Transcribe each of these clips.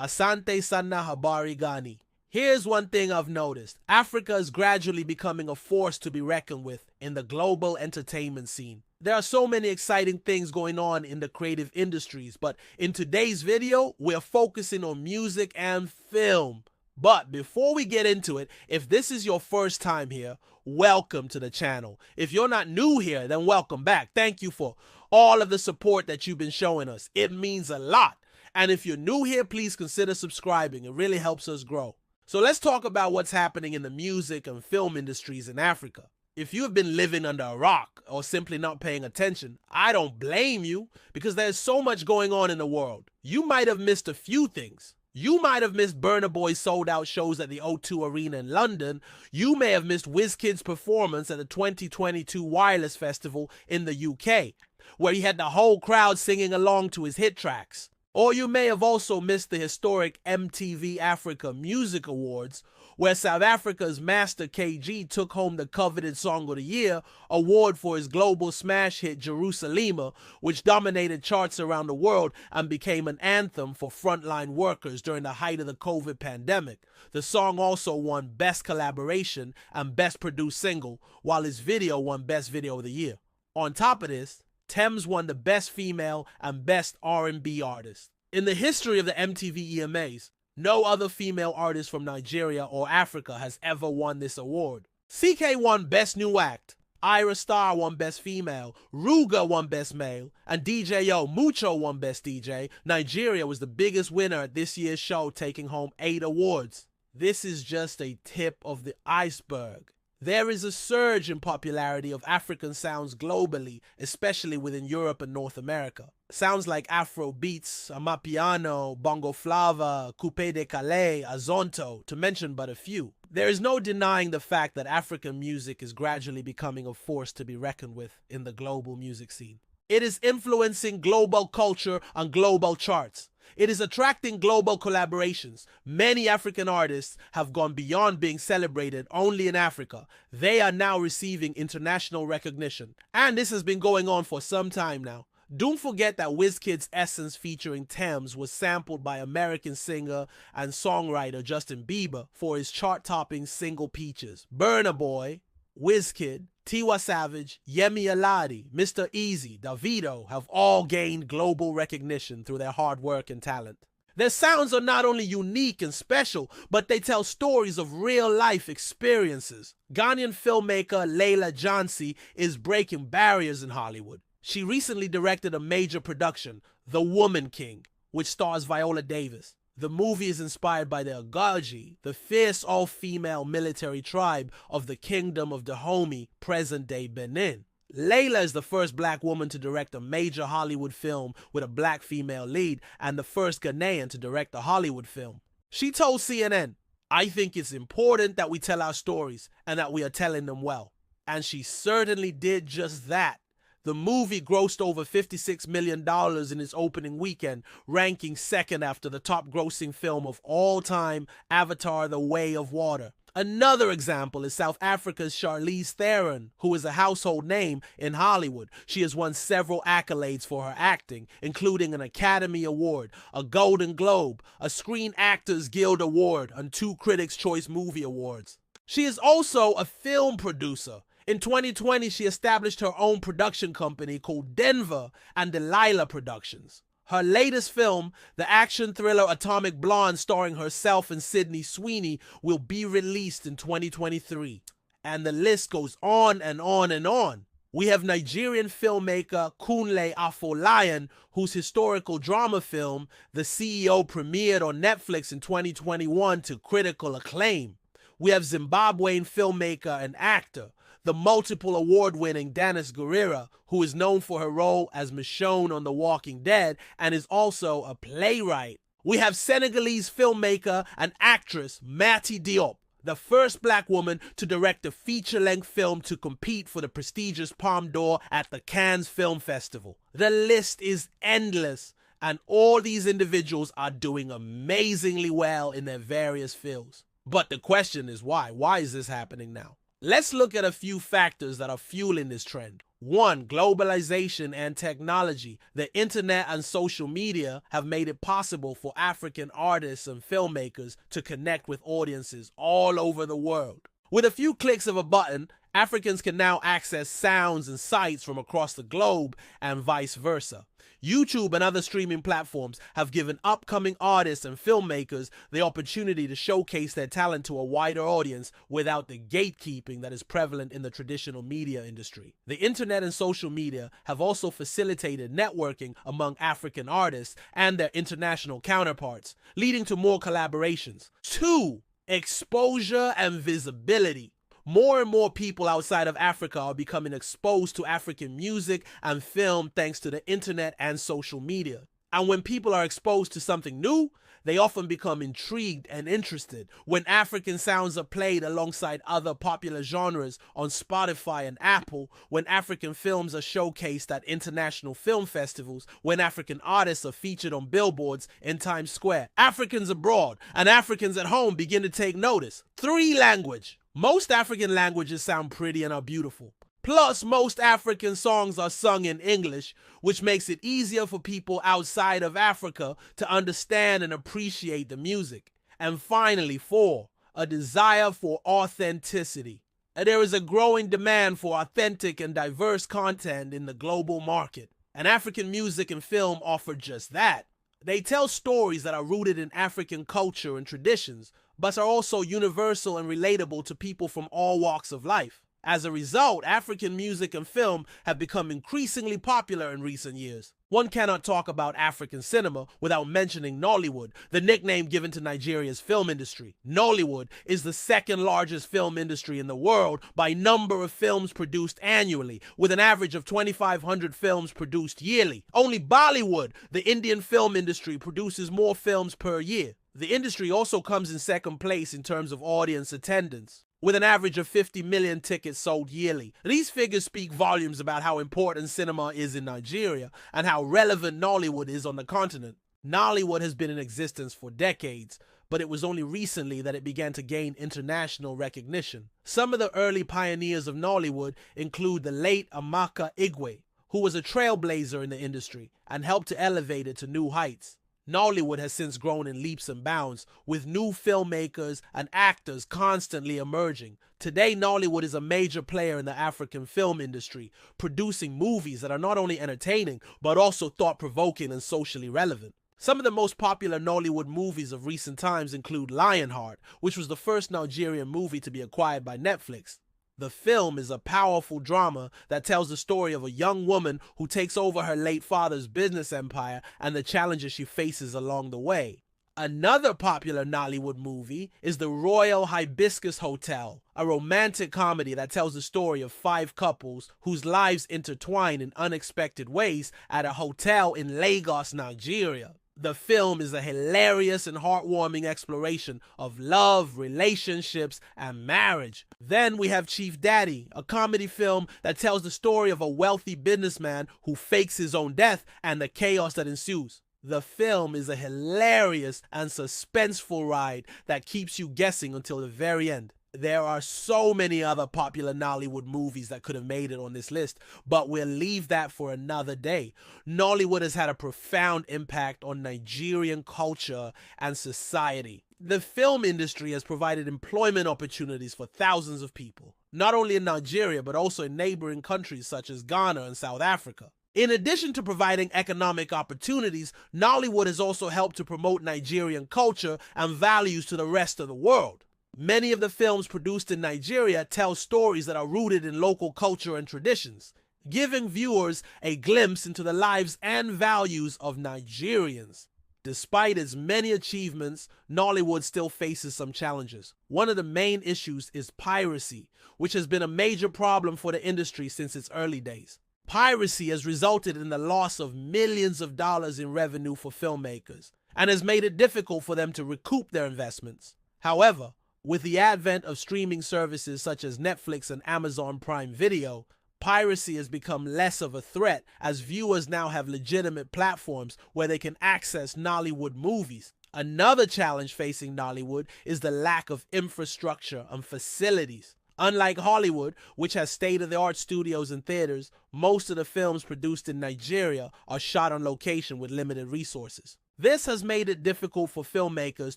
Asante Sana Habari Gani. Here's one thing I've noticed. Africa is gradually becoming a force to be reckoned with in the global entertainment scene. There are so many exciting things going on in the creative industries, but in today's video, we're focusing on music and film. But before we get into it, if this is your first time here, welcome to the channel. If you're not new here, then welcome back. Thank you for all of the support that you've been showing us. It means a lot. And if you're new here, please consider subscribing. It really helps us grow. So let's talk about what's happening in the music and film industries in Africa. If you have been living under a rock or simply not paying attention, I don't blame you because there's so much going on in the world. You might have missed a few things. You might have missed Burna Boy's sold-out shows at the O2 Arena in London. You may have missed Wizkid's performance at the 2022 Wireless Festival in the UK, where he had the whole crowd singing along to his hit tracks. Or you may have also missed the historic MTV Africa Music Awards, where South Africa's Master KG took home the coveted Song of the Year award for his global smash hit Jerusalema, which dominated charts around the world and became an anthem for frontline workers during the height of the COVID pandemic. The song also won Best Collaboration and Best Produced Single, while his video won Best Video of the Year. On top of this, Tems won the Best Female and Best R&B Artist. In the history of the MTV EMAs, no other female artist from Nigeria or Africa has ever won this award. CK won Best New Act, Ira Star won Best Female, Ruga won Best Male, and DJ Yo Mucho won Best DJ. Nigeria was the biggest winner at this year's show, taking home 8 awards. This is just a tip of the iceberg. There is a surge in popularity of African sounds globally, especially within Europe and North America. Sounds like Afro beats, Amapiano, Bongo Flava, Coupé de Calais, Azonto, to mention but a few. There is no denying the fact that African music is gradually becoming a force to be reckoned with in the global music scene. It is influencing global culture on global charts. It is attracting global collaborations. Many African artists have gone beyond being celebrated only in Africa. They are now receiving international recognition. And this has been going on for some time now. Don't forget that Wizkid's Essence featuring Tems was sampled by American singer and songwriter Justin Bieber for his chart-topping single Peaches. Burna Boy, Wizkid, Tiwa Savage, Yemi Alade, Mr. Easy, Davido have all gained global recognition through their hard work and talent. Their sounds are not only unique and special, but they tell stories of real-life experiences. Ghanaian filmmaker Leila Jansi is breaking barriers in Hollywood. She recently directed a major production, The Woman King, which stars Viola Davis. The movie is inspired by the Agaji, the fierce all-female military tribe of the Kingdom of Dahomey, present-day Benin. Leila is the first black woman to direct a major Hollywood film with a black female lead and the first Ghanaian to direct a Hollywood film. She told CNN, "I think it's important that we tell our stories and that we are telling them well." And she certainly did just that. The movie grossed over $56 million in its opening weekend, ranking second after the top-grossing film of all time, Avatar: The Way of Water. Another example is South Africa's Charlize Theron, who is a household name in Hollywood. She has won several accolades for her acting, including an Academy Award, a Golden Globe, a Screen Actors Guild Award, and 2 Critics' Choice Movie Awards. She is also a film producer. In 2020, she established her own production company called Denver and Delilah Productions. Her latest film, the action thriller Atomic Blonde starring herself and Sydney Sweeney, will be released in 2023. And the list goes on and on and on. We have Nigerian filmmaker Kunle Afolayan, whose historical drama film, The CEO, premiered on Netflix in 2021 to critical acclaim. We have Zimbabwean filmmaker and actor, the multiple award-winning Danis Gurira, who is known for her role as Michonne on The Walking Dead and is also a playwright. We have Senegalese filmmaker and actress Mati Diop, the first black woman to direct a feature-length film to compete for the prestigious Palme d'Or at the Cannes Film Festival. The list is endless, and all these individuals are doing amazingly well in their various fields. But the question is why? Why is this happening now? Let's look at a few factors that are fueling this trend. 1. Globalization and technology. The internet and social media have made it possible for African artists and filmmakers to connect with audiences all over the world. With a few clicks of a button, Africans can now access sounds and sights from across the globe and vice versa. YouTube and other streaming platforms have given upcoming artists and filmmakers the opportunity to showcase their talent to a wider audience without the gatekeeping that is prevalent in the traditional media industry. The internet and social media have also facilitated networking among African artists and their international counterparts, leading to more collaborations. 2. Exposure and visibility. More and more people outside of Africa are becoming exposed to African music and film thanks to the internet and social media. And when people are exposed to something new, they often become intrigued and interested. When African sounds are played alongside other popular genres on Spotify and Apple, when African films are showcased at international film festivals, when African artists are featured on billboards in Times Square, Africans abroad and Africans at home begin to take notice. 3. Language. Most African languages sound pretty and are beautiful. Plus, most African songs are sung in English, which makes it easier for people outside of Africa to understand and appreciate the music. And finally, 4. A desire for authenticity. There is a growing demand for authentic and diverse content in the global market, and African music and film offer just that. They tell stories that are rooted in African culture and traditions, but are also universal and relatable to people from all walks of life. As a result, African music and film have become increasingly popular in recent years. One cannot talk about African cinema without mentioning Nollywood, the nickname given to Nigeria's film industry. Nollywood is the second largest film industry in the world by number of films produced annually, with an average of 2,500 films produced yearly. Only Bollywood, the Indian film industry, produces more films per year. The industry also comes in second place in terms of audience attendance, with an average of 50 million tickets sold yearly. These figures speak volumes about how important cinema is in Nigeria and how relevant Nollywood is on the continent. Nollywood has been in existence for decades, but it was only recently that it began to gain international recognition. Some of the early pioneers of Nollywood include the late Amaka Igwe, who was a trailblazer in the industry and helped to elevate it to new heights. Nollywood has since grown in leaps and bounds, with new filmmakers and actors constantly emerging. Today, Nollywood is a major player in the African film industry, producing movies that are not only entertaining, but also thought-provoking and socially relevant. Some of the most popular Nollywood movies of recent times include Lionheart, which was the first Nigerian movie to be acquired by Netflix. The film is a powerful drama that tells the story of a young woman who takes over her late father's business empire and the challenges she faces along the way. Another popular Nollywood movie is The Royal Hibiscus Hotel, a romantic comedy that tells the story of 5 couples whose lives intertwine in unexpected ways at a hotel in Lagos, Nigeria. The film is a hilarious and heartwarming exploration of love, relationships, and marriage. Then we have Chief Daddy, a comedy film that tells the story of a wealthy businessman who fakes his own death and the chaos that ensues. The film is a hilarious and suspenseful ride that keeps you guessing until the very end. There are so many other popular Nollywood movies that could have made it on this list, but we'll leave that for another day. Nollywood has had a profound impact on Nigerian culture and society. The film industry has provided employment opportunities for thousands of people, not only in Nigeria, but also in neighboring countries such as Ghana and South Africa. In addition to providing economic opportunities, Nollywood has also helped to promote Nigerian culture and values to the rest of the world. Many of the films produced in Nigeria tell stories that are rooted in local culture and traditions, giving viewers a glimpse into the lives and values of Nigerians. Despite its many achievements, Nollywood still faces some challenges. One of the main issues is piracy, which has been a major problem for the industry since its early days. Piracy has resulted in the loss of millions of dollars in revenue for filmmakers and has made it difficult for them to recoup their investments. However, with the advent of streaming services such as Netflix and Amazon Prime Video, piracy has become less of a threat as viewers now have legitimate platforms where they can access Nollywood movies. Another challenge facing Nollywood is the lack of infrastructure and facilities. Unlike Hollywood, which has state-of-the-art studios and theaters, most of the films produced in Nigeria are shot on location with limited resources. This has made it difficult for filmmakers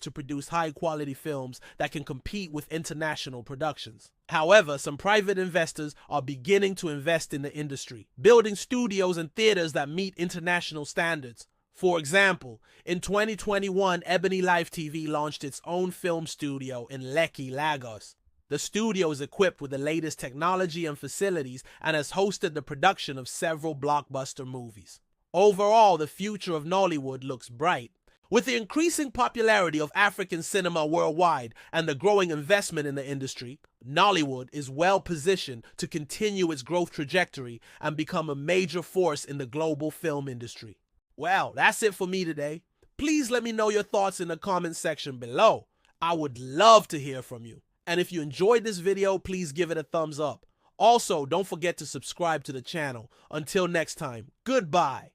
to produce high-quality films that can compete with international productions. However, some private investors are beginning to invest in the industry, building studios and theaters that meet international standards. For example, in 2021, Ebony Life TV launched its own film studio in Lekki, Lagos. The studio is equipped with the latest technology and facilities and has hosted the production of several blockbuster movies. Overall, the future of Nollywood looks bright. With the increasing popularity of African cinema worldwide and the growing investment in the industry, Nollywood is well positioned to continue its growth trajectory and become a major force in the global film industry. Well, that's it for me today. Please let me know your thoughts in the comment section below. I would love to hear from you. And if you enjoyed this video, please give it a thumbs up. Also, don't forget to subscribe to the channel. Until next time, goodbye.